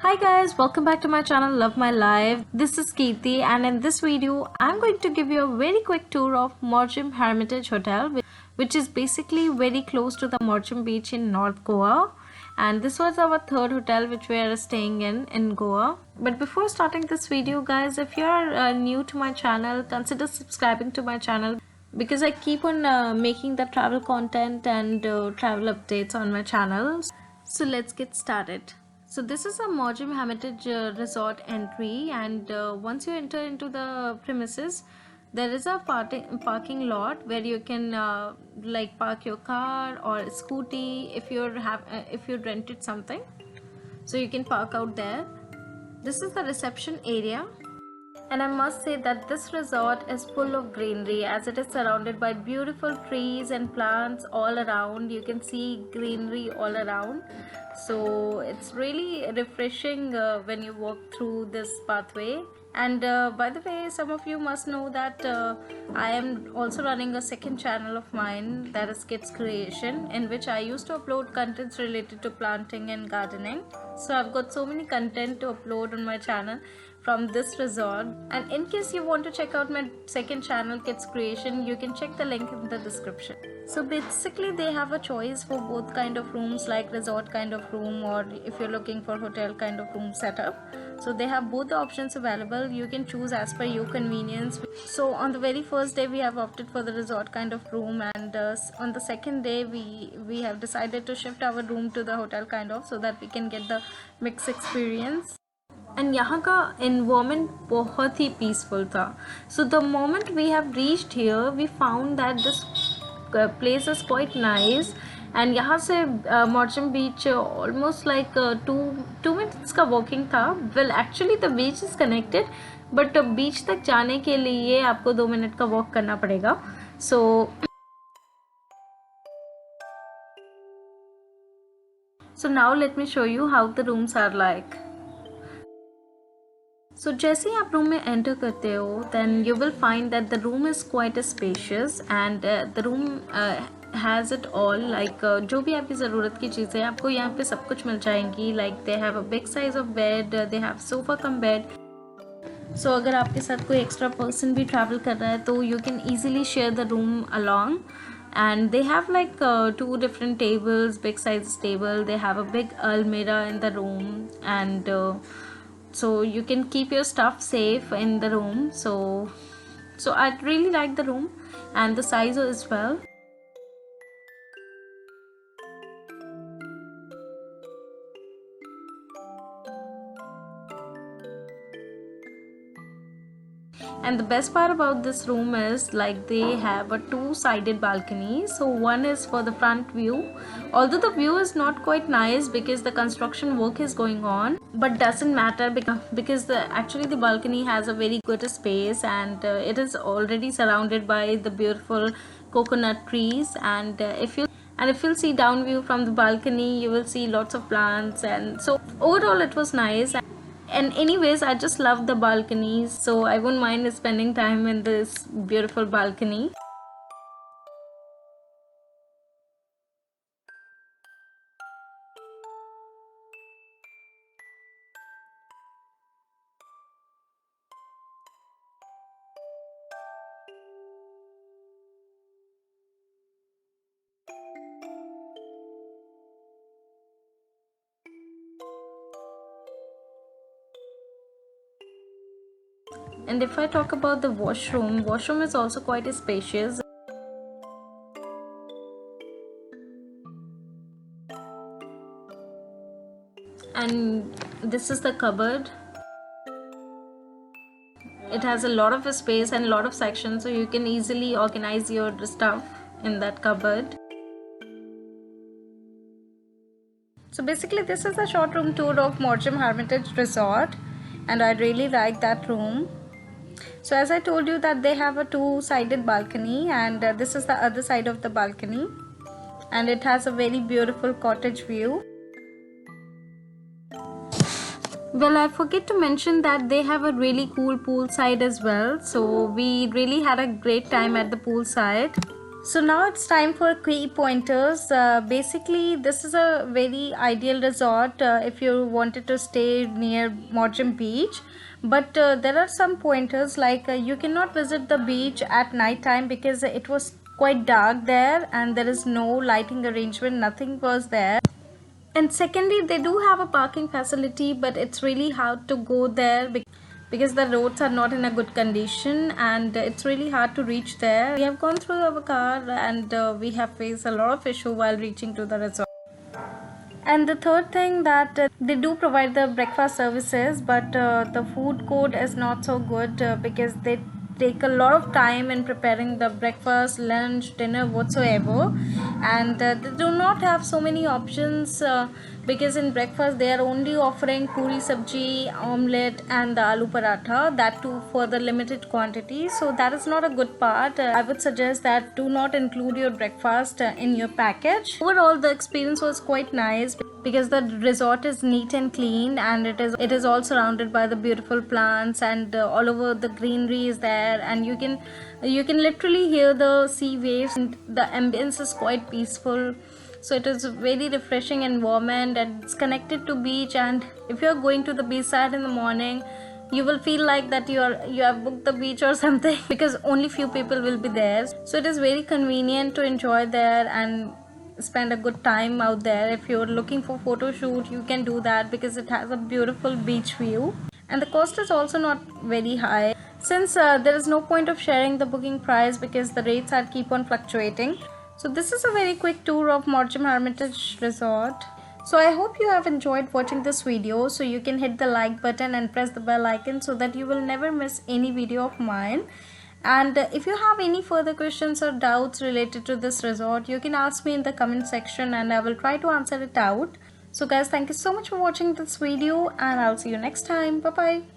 Hi guys, welcome back to my channel Love My Life. This is Kirti and in this video I'm going to give you a very quick tour of Morjim Hermitage Hotel, which is basically very close to the Morjim beach in North Goa, and this was our third hotel which we are staying in Goa. But before starting this video guys, if you are new to my channel, consider subscribing to my channel because I keep on making the travel content and travel updates on my channel. So let's get started. So this is a Morjim Hermitage resort entry, and once you enter into the premises, there is a parking lot where you can like park your car or scooty if you rented something, so you can park out there. This is the reception area. And I must say that this resort is full of greenery as it is surrounded by beautiful trees and plants all around. You can see greenery all around. So it's really refreshing when you walk through this pathway. And by the way, some of you must know that I am also running a second channel of mine, that is Kids Creation, in which I used to upload contents related to planting and gardening. So I've got so many content to upload on my channel from this resort, and in case you want to check out my second channel Kids Creation, you can check the link in the description. So basically they have a choice for both kind of rooms, like resort kind of room or if you're looking for hotel kind of room setup. So they have both the options available. You can choose as per your convenience. So on the very first day we have opted for the resort kind of room, and on the second day we have decided to shift our room to the hotel kind of, so that we can get the mixed experience. And यहाँ का environment बहुत ही peaceful था. So the moment we have reached here, we found that this place is quite nice. And यहाँ से Morjim beach almost like 2 minutes का walking था. Well, actually the beach is connected, but beach तक जाने के लिए आपको 2 मिनट का walk करना पड़ेगा. So now let me show you how the rooms are like. So जैसे ही आप रूम में एंटर करते हो, then you will find that the room is quite spacious and the room has it all, like जो भी आपकी ज़रूरत की चीज़ें आपको यहाँ पे सब कुछ मिल जाएंगी. Like they have a big size of bed, they have sofa cum bed. So अगर आपके साथ कोई extra person भी travel कर रहा है तो you can easily share the room along. And they have like 2 different tables, big size table. They have a big almirah in the room, and so you can keep your stuff safe in the room. So I really like the room and the size as well. And the best part about this room is like they have a 2-sided balcony. So one is for the front view, although the view is not quite nice because the construction work is going on, but doesn't matter because actually the balcony has a very good space, and it is already surrounded by the beautiful coconut trees. And if you'll see down view from the balcony, you will see lots of plants, and so overall it was nice. And anyways, I just love the balconies, so I won't mind spending time in this beautiful balcony. And if I talk about the washroom is also quite spacious. And this is the cupboard. It has a lot of space and a lot of sections, so you can easily organize your stuff in that cupboard. So basically this is a short room tour of Morjim Hermitage Resort, and I really like that room. So as I told you that they have a 2-sided balcony, and this is the other side of the balcony, and it has a very beautiful cottage view. Well, I forget to mention that they have a really cool poolside as well. So we really had a great time at the poolside. So now it's time for key pointers. Basically, this is a very ideal resort if you wanted to stay near Morecambe Beach. But there are some pointers like you cannot visit the beach at night time because it was quite dark there and there is no lighting arrangement, nothing was there. And secondly, they do have a parking facility, but it's really hard to go there because the roads are not in a good condition and it's really hard to reach there. We have gone through our car and we have faced a lot of issue while reaching to the resort. And the third thing that they do provide the breakfast services, but the food court is not so good because they take a lot of time in preparing the breakfast, lunch, dinner, whatsoever, and they do not have so many options because in breakfast they are only offering puri sabji, omelette, and the aloo paratha, that too for the limited quantity. So that is not a good part. I would suggest that do not include your breakfast in your package. Overall, the experience was quite nice because the resort is neat and clean, and it is all surrounded by the beautiful plants, and all over the greenery is there, and you can literally hear the sea waves, and the ambience is quite peaceful. So it is very refreshing environment, and it's connected to beach. And if you are going to the beach side in the morning, you will feel like that you have booked the beach or something because only few people will be there. So it is very convenient to enjoy there and spend a good time out there. If you're looking for photo shoot, you can do that because it has a beautiful beach view, and the cost is also not very high since there is no point of sharing the booking price because the rates are keep on fluctuating. So this is a very quick tour of Morecambe Hermitage Resort. So I hope you have enjoyed watching this video. So you can hit the like button and press the bell icon so that you will never miss any video of mine. And if you have any further questions or doubts related to this resort, you can ask me in the comment section and I will try to answer it out. So guys, thank you so much for watching this video, and I'll see you next time. Bye bye.